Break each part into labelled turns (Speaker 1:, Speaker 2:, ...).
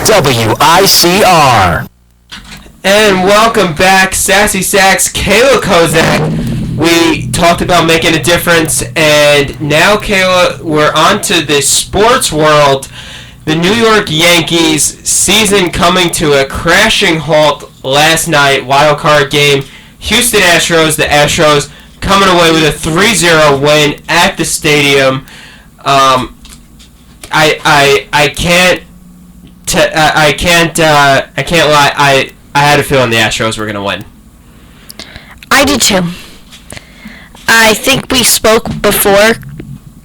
Speaker 1: WICR.
Speaker 2: And welcome back, Sassy Sacks, Kayla Kozak. We talked about making a difference, and now, Kayla, we're on to the sports world. The New York Yankees season coming to a crashing halt last night, wild card game. Houston Astros, the Astros coming away with a 3-0 win at the stadium. I can't lie. I had a feeling the Astros were gonna win.
Speaker 3: I did too. I think we spoke before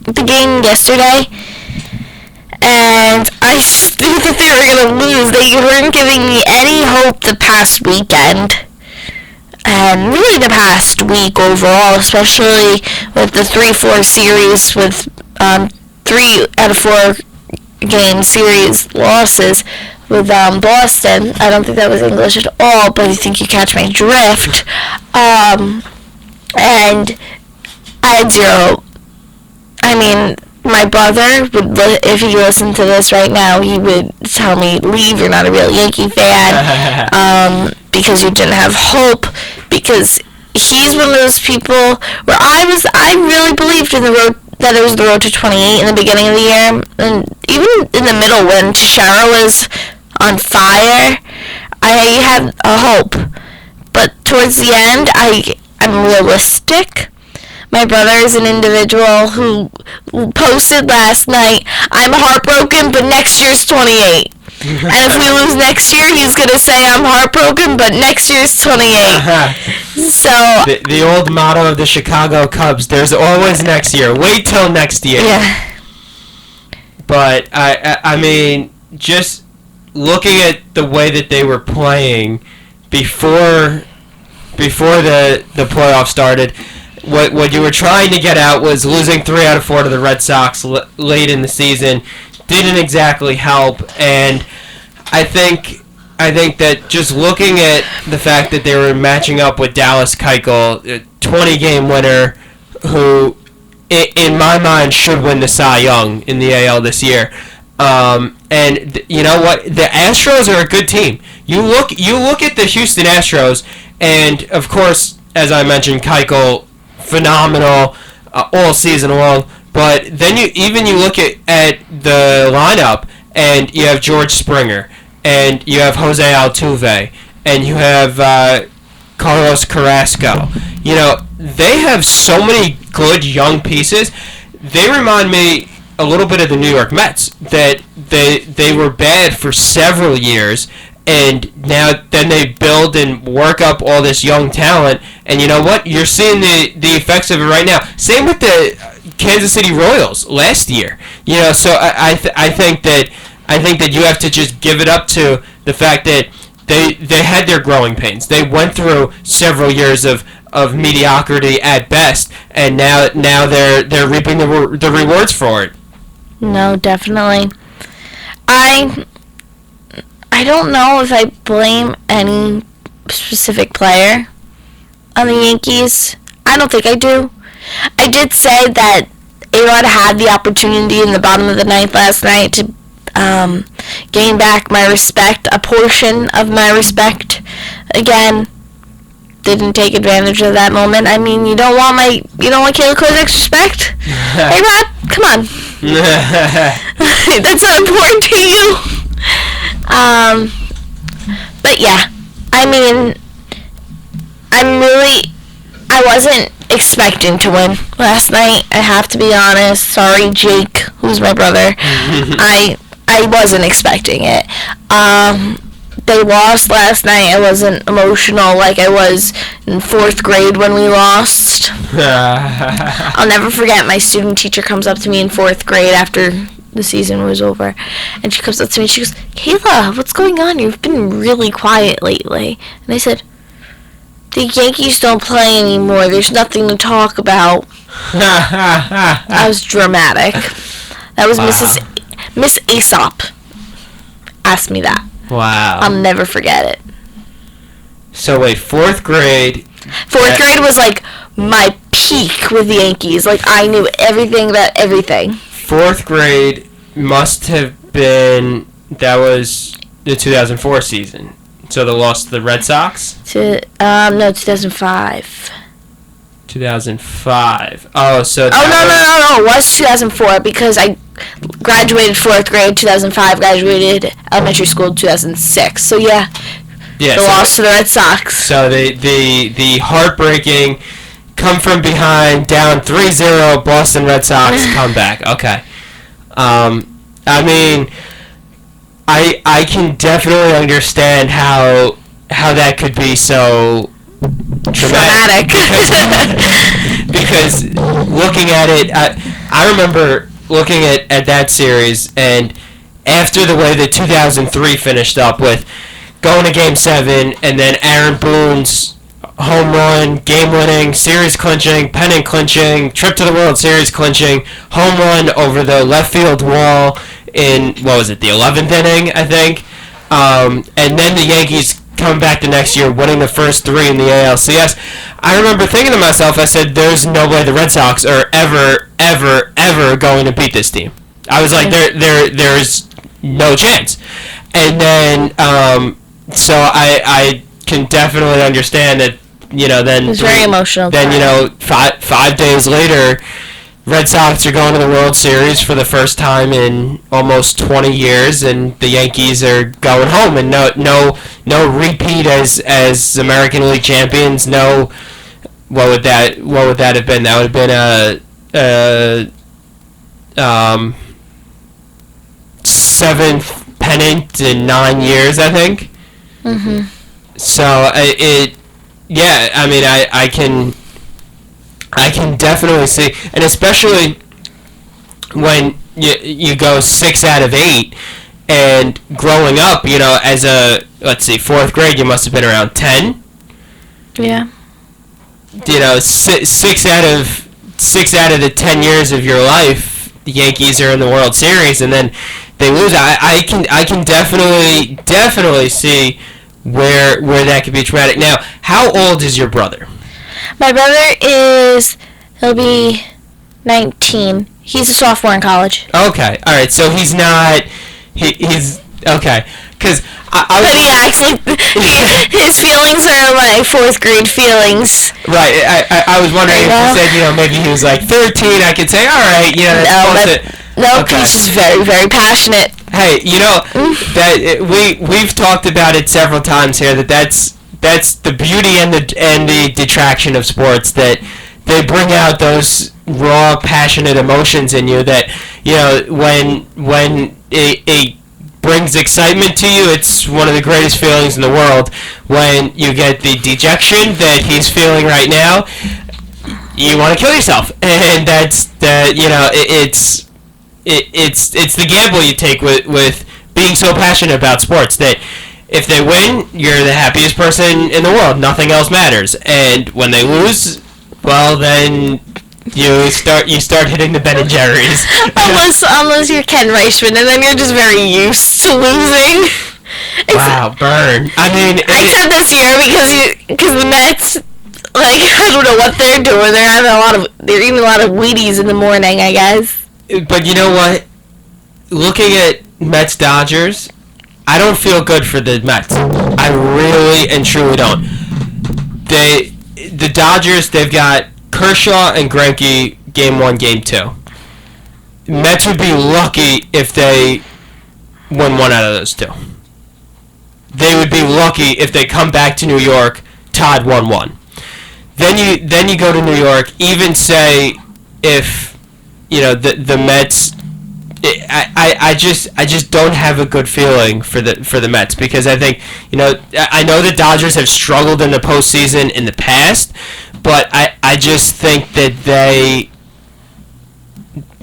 Speaker 3: the game yesterday, and I think that they were gonna lose. They weren't giving me any hope the past weekend, and really the past week overall, especially with the 3-4 series with 3 out of 4 game series losses with Boston. I don't think that was English at all, but I think you catch my drift. And I had zero. I mean, my brother would, if he listened to this right now, he would tell me, "Leave, you're not a real Yankee fan, because you didn't have hope." Because he's one of those people where I really believed in the road, that it was the road to 28 in the beginning of the year, and even in the middle when Teixeira was on fire, I had a hope. But towards the end, I'm realistic. My brother is an individual who posted last night, "I'm heartbroken, but next year's 28." And if we lose next year, he's going to say, "I'm heartbroken, but next year's 28. So
Speaker 2: the old motto of the Chicago Cubs, there's always next year. Wait till next year.
Speaker 3: Yeah.
Speaker 2: But, I mean, just looking at the way that they were playing before the playoffs started, what you were trying to get out was losing 3 out of 4 to the Red Sox late in the season didn't exactly help, and I think that just looking at the fact that they were matching up with Dallas Keuchel, a 20-game winner, who in my mind should win the Cy Young in the AL this year. And you know what? The Astros are a good team. You look at the Houston Astros, and of course, as I mentioned, Keuchel, phenomenal all season long. But then you look at the lineup, and you have George Springer, and you have Jose Altuve, and you have Carlos Carrasco. You know, they have so many good young pieces. They remind me a little bit of the New York Mets, that they were bad for several years, and now then they build and work up all this young talent, and you know what? You're seeing the effects of it right now. Same with the Kansas City Royals last year. You know, so I think that you have to just give it up to the fact that they had their growing pains. They went through several years of mediocrity at best, and now they're reaping the rewards for it.
Speaker 3: No, definitely. I don't know if I blame any specific player on the Yankees. I don't think I do. I did say that A-Rod had the opportunity in the bottom of the ninth last night to gain back my respect, a portion of my respect. Again, didn't take advantage of that moment. I mean, you don't want Kayla Kozak's respect? A-Rod, come on. That's not important to you. But yeah, I mean, I wasn't expecting to win last night. I have to be honest. Sorry, Jake, who's my brother. I wasn't expecting it. They lost last night. I wasn't emotional like I was in 4th grade when we lost. I'll never forget, my student teacher comes up to me in 4th grade after the season was over, and she comes up to me, she goes, "Kayla, what's going on? You've been really quiet lately." And I said, "The Yankees don't play anymore. There's nothing to talk about." That was dramatic. That was Miss Aesop asked me that.
Speaker 2: Wow.
Speaker 3: I'll never forget it.
Speaker 2: So wait, 4th grade.
Speaker 3: 4th grade was like my peak with the Yankees. Like, I knew everything about everything.
Speaker 2: 4th grade must have been, that was the 2004 season. So the loss to the Red Sox?
Speaker 3: No, 2005.
Speaker 2: 2005. Oh, so...
Speaker 3: No. It was 2004 because I graduated 4th grade 2005, graduated elementary school 2006. So, yeah. The loss to the Red Sox.
Speaker 2: So the heartbreaking come from behind, down 3-0 Boston Red Sox comeback. Okay. I mean, I can definitely understand how that could be so traumatic. Because looking at it, I remember looking at that series, and after the way the 2003 finished up with going to Game 7, and then Aaron Boone's home run, game-winning, series-clinching, pennant-clinching, trip to the World Series clinching, home run over the left field wall in, what was it, the 11th inning, I think. And then the Yankees come back the next year, winning the first 3 in the ALCS. I remember thinking to myself, I said, there's no way the Red Sox are ever going to beat this team. I was like, there's no chance. And then, so I can definitely understand that, then...
Speaker 3: It was very emotional.
Speaker 2: Then, 5 days later, Red Sox are going to the World Series for the first time in almost 20 years, and the Yankees are going home, and no repeat as American League champions. No, what would that have been? That would have been a 7th pennant in 9 years, I think.
Speaker 3: Mhm.
Speaker 2: So I mean, I can definitely see, and especially when you go 6 out of 8, and growing up, as a, let's see, 4th grade, you must have been around 10.
Speaker 3: Yeah.
Speaker 2: 6 out of the 10 years of your life, the Yankees are in the World Series, and then they lose. I can definitely see where that could be traumatic. Now, how old is your brother?
Speaker 3: My brother he'll be 19. He's a sophomore in college.
Speaker 2: Okay, all right. So he's not. He's okay. Because
Speaker 3: but he acts like his feelings are like 4th grade feelings.
Speaker 2: Right. I was wondering if you said maybe he was like 13. I could say all right.
Speaker 3: No, okay. He's just very, very passionate.
Speaker 2: Hey, that we've talked about it several times here. That's the beauty and the detraction of sports, that they bring out those raw, passionate emotions in you. That when it brings excitement to you, it's one of the greatest feelings in the world. When you get the dejection that he's feeling right now, you want to kill yourself, and that's it's the gamble you take with being so passionate about sports, that if they win, you're the happiest person in the world. Nothing else matters. And when they lose, well, then you start hitting the Ben and Jerry's.
Speaker 3: unless you're Ken Reichman, and then you're just very used to losing.
Speaker 2: Wow, burn. I mean,
Speaker 3: except this year because the Mets, I don't know what they're doing. They're eating a lot of Wheaties in the morning, I guess.
Speaker 2: But you know what? Looking at Mets Dodgers, I don't feel good for the Mets. I really and truly don't. The Dodgers, they've got Kershaw and Greinke Game 1, Game 2. Mets would be lucky if they win one out of those 2. They would be lucky if they come back to New York tied 1-1. Then you go to New York, even say if the Mets, I just don't have a good feeling for the Mets, because I think I know the Dodgers have struggled in the postseason in the past, but I just think that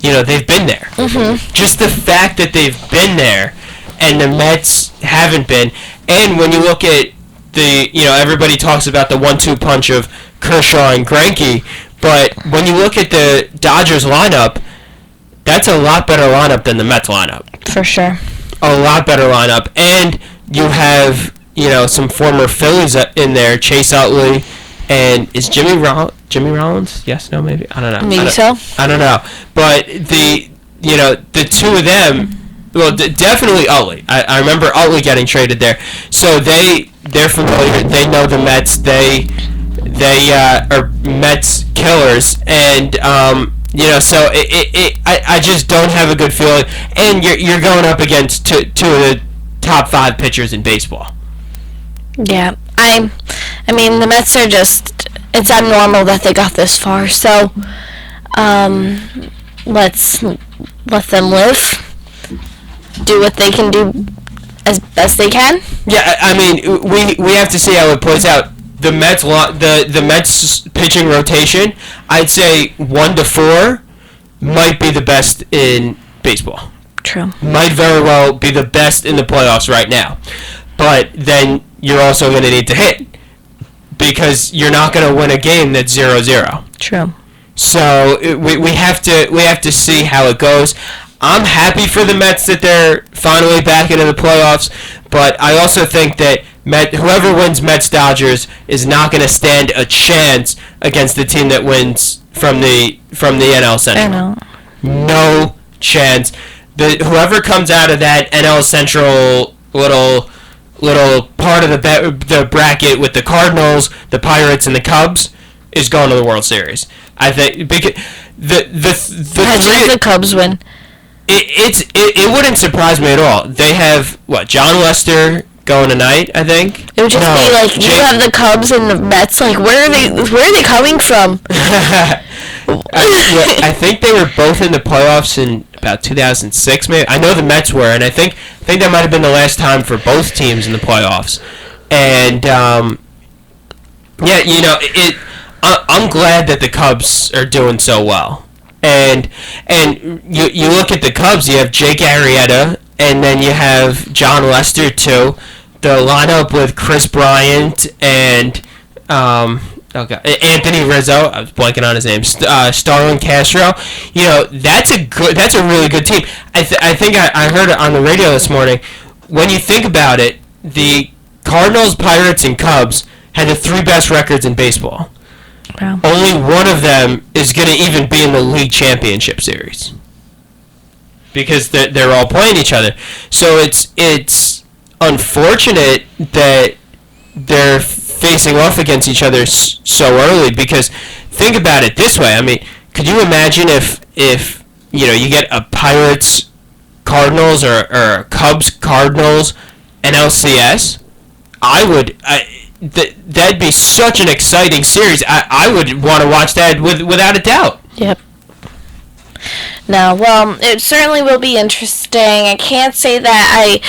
Speaker 2: they've been there.
Speaker 3: Mm-hmm.
Speaker 2: Just the fact that they've been there and the Mets haven't been, and when you look at everybody talks about the 1-2 punch of Kershaw and Greinke, but when you look at the Dodgers lineup, that's a lot better lineup than the Mets lineup.
Speaker 3: For sure.
Speaker 2: A lot better lineup. And you have, some former Phillies in there, Chase Utley, and is Jimmy Rollins? Yes, no, maybe? I don't know.
Speaker 3: Maybe so.
Speaker 2: I don't know. But the 2 of them, Well, definitely Utley. I remember Utley getting traded there. So they're familiar. They know the Mets. They are Mets killers, and so I just don't have a good feeling. And you're going up against two of the top 5 pitchers in baseball.
Speaker 3: Yeah, I mean the Mets are just, it's abnormal that they got this far. So let's let them live, do what they can do as best they can.
Speaker 2: Yeah, I mean we have to see how it plays out. The Mets pitching rotation, I'd say 1 to 4 might be the best in baseball.
Speaker 3: True.
Speaker 2: Might very well be the best in the playoffs right now. But then you're also going to need to hit, because you're not going to win a game that's 0-0.
Speaker 3: True.
Speaker 2: So we have to see how it goes. I'm happy for the Mets that they're finally back into the playoffs, but I also think that whoever wins Mets-Dodgers is not going to stand a chance against the team that wins from the NL Central.
Speaker 3: I know.
Speaker 2: No chance. Whoever comes out of that NL Central little part of the bracket with the Cardinals, the Pirates, and the Cubs is going to the World Series. I think because
Speaker 3: Imagine if the Cubs win.
Speaker 2: It wouldn't surprise me at all. They have John Lester going tonight, I think.
Speaker 3: It would just be like you have the Cubs and the Mets. Like where are they coming from?
Speaker 2: I think they were both in the playoffs in about 2006, maybe. I know the Mets were, and I think that might have been the last time for both teams in the playoffs. And I'm glad that the Cubs are doing so well. And you look at the Cubs, you have Jake Arrieta, and then you have John Lester too. The lineup with Chris Bryant and Anthony Rizzo. I was blanking on his name. Starlin Castro. That's a really good team. I think I heard it on the radio this morning. When you think about it, the Cardinals, Pirates, and Cubs had the 3 best records in baseball.
Speaker 3: Wow.
Speaker 2: Only one of them is going to even be in the league championship series because they're all playing each other. So it's unfortunate that they're facing off against each other so early, because think about it this way. I mean, could you imagine if you get a Pirates Cardinals or a Cubs Cardinals NLCS? That'd be such an exciting series. I would want to watch that without a doubt.
Speaker 3: Yep. No, well, it certainly will be interesting. I can't say that I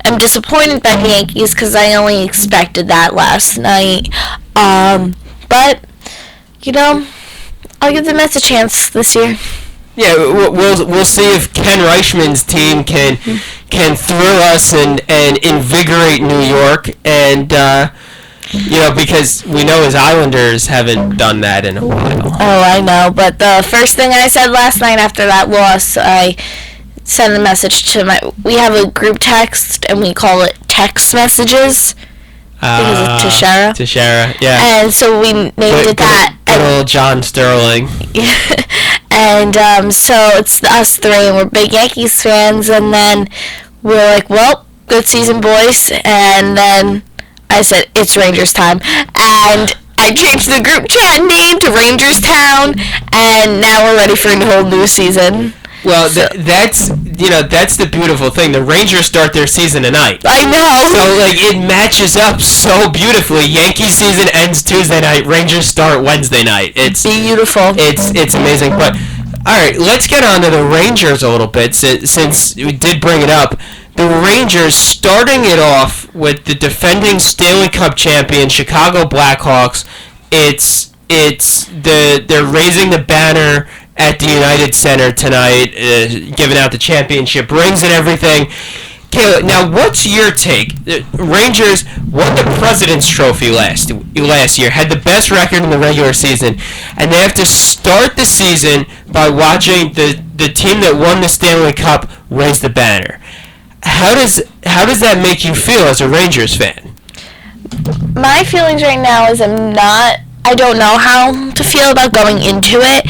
Speaker 3: am disappointed by the Yankees because I only expected that last night. But, I'll give the Mets a chance this year.
Speaker 2: Yeah, we'll see if Ken Reichman's team can thrill us and invigorate New York, and because we know his Islanders haven't done that in a while.
Speaker 3: Oh, I know, but the first thing I said last night after that loss, I sent a message to we have a group text, and we call it text messages. Because of Teixeira.
Speaker 2: Teixeira, yeah.
Speaker 3: And so we named it that.
Speaker 2: Good old John Sterling.
Speaker 3: And so it's us 3, and we're big Yankees fans, and then we're like, well, good season, boys. And then I said, it's Rangers time. And I changed the group chat name to Rangers Town, and now we're ready for a whole new season.
Speaker 2: Well, that's the beautiful thing. The Rangers start their season tonight.
Speaker 3: I know.
Speaker 2: So it matches up so beautifully. Yankee season ends Tuesday night. Rangers start Wednesday night. It's
Speaker 3: beautiful.
Speaker 2: It's amazing. But all right, let's get on to the Rangers a little bit since we did bring it up. The Rangers starting it off with the defending Stanley Cup champion Chicago Blackhawks. They're raising the banner at the United Center tonight, giving out the championship rings and everything. Kayla, now what's your take? The Rangers won the President's Trophy last year, had the best record in the regular season, and they have to start the season by watching the team that won the Stanley Cup raise the banner. How does that make you feel as a Rangers fan?
Speaker 3: My feelings right now is I don't know how to feel about going into it.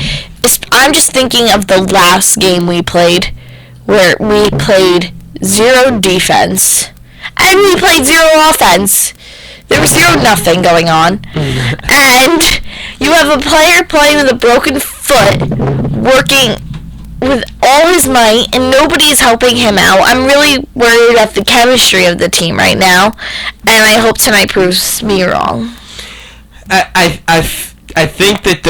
Speaker 3: I'm just thinking of the last game we played, where we played zero defense, and we played zero offense. There was 0-0 going on. And you have a player playing with a broken foot, working with all his might, and nobody's helping him out. I'm really worried about the chemistry of the team right now, and I hope tonight proves me wrong.
Speaker 2: I think that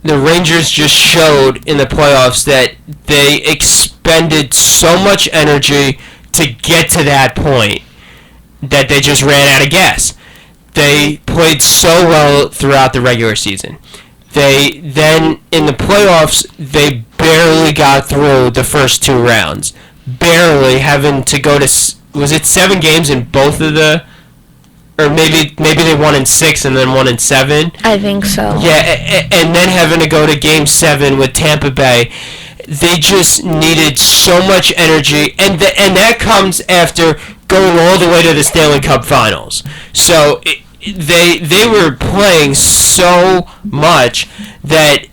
Speaker 2: the Rangers just showed in the playoffs that they expended so much energy to get to that point that they just ran out of gas. They played so well throughout the regular season. They then, in the playoffs, they barely got through the first 2 rounds. Barely, having to go to, was it 7 games in both of the, or maybe they won in 6 and then won in 7?
Speaker 3: I think so.
Speaker 2: Yeah, and then having to go to Game 7 with Tampa Bay. They just needed so much energy, and that comes after going all the way to the Stanley Cup Finals. So they were playing so much that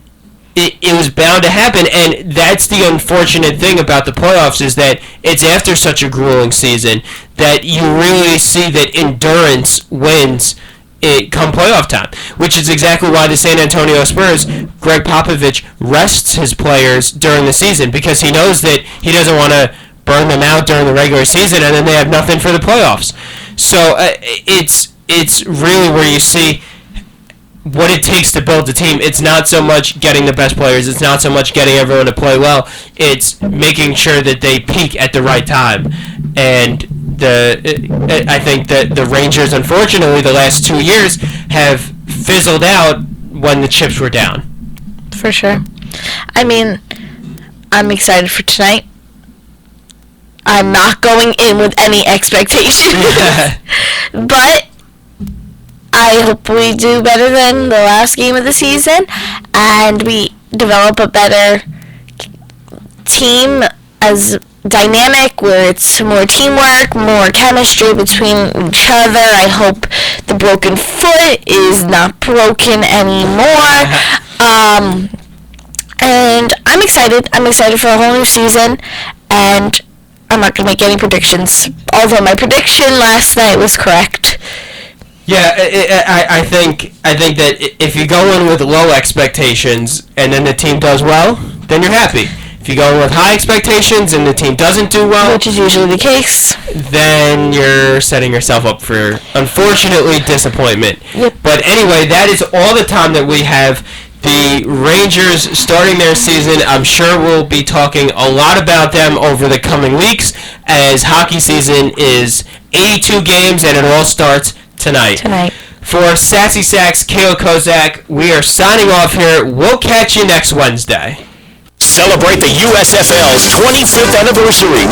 Speaker 2: it was bound to happen, and that's the unfortunate thing about the playoffs, is that it's after such a grueling season that you really see that endurance wins it come playoff time, which is exactly why the San Antonio Spurs, Greg Popovich, rests his players during the season, because he knows that he doesn't want to burn them out during the regular season and then they have nothing for the playoffs. So it's really where you see what it takes to build a team. It's not so much getting the best players. It's not so much getting everyone to play well. It's making sure that they peak at the right time. And I think that the Rangers, unfortunately, the last 2 years have fizzled out when the chips were down.
Speaker 3: For sure. I mean, I'm excited for tonight. I'm not going in with any expectations. But I hope we do better than the last game of the season, and we develop a better team as dynamic, where it's more teamwork, more chemistry between each other. I hope the broken foot is not broken anymore. And I'm excited. I'm excited for a whole new season, and I'm not going to make any predictions, although my prediction last night was correct.
Speaker 2: Yeah, I think that if you go in with low expectations and then the team does well, then you're happy. If you go in with high expectations and the team doesn't do well,
Speaker 3: which is usually the case,
Speaker 2: then you're setting yourself up for, unfortunately, disappointment.
Speaker 3: Yep.
Speaker 2: But anyway, that is all the time that we have. The Rangers starting their season, I'm sure we'll be talking a lot about them over the coming weeks, as hockey season is 82 games and it all starts tonight. For Sassy Sacks, Kale Kozak, we are signing off here. We'll catch you next Wednesday.
Speaker 1: Celebrate the USFL's 25th anniversary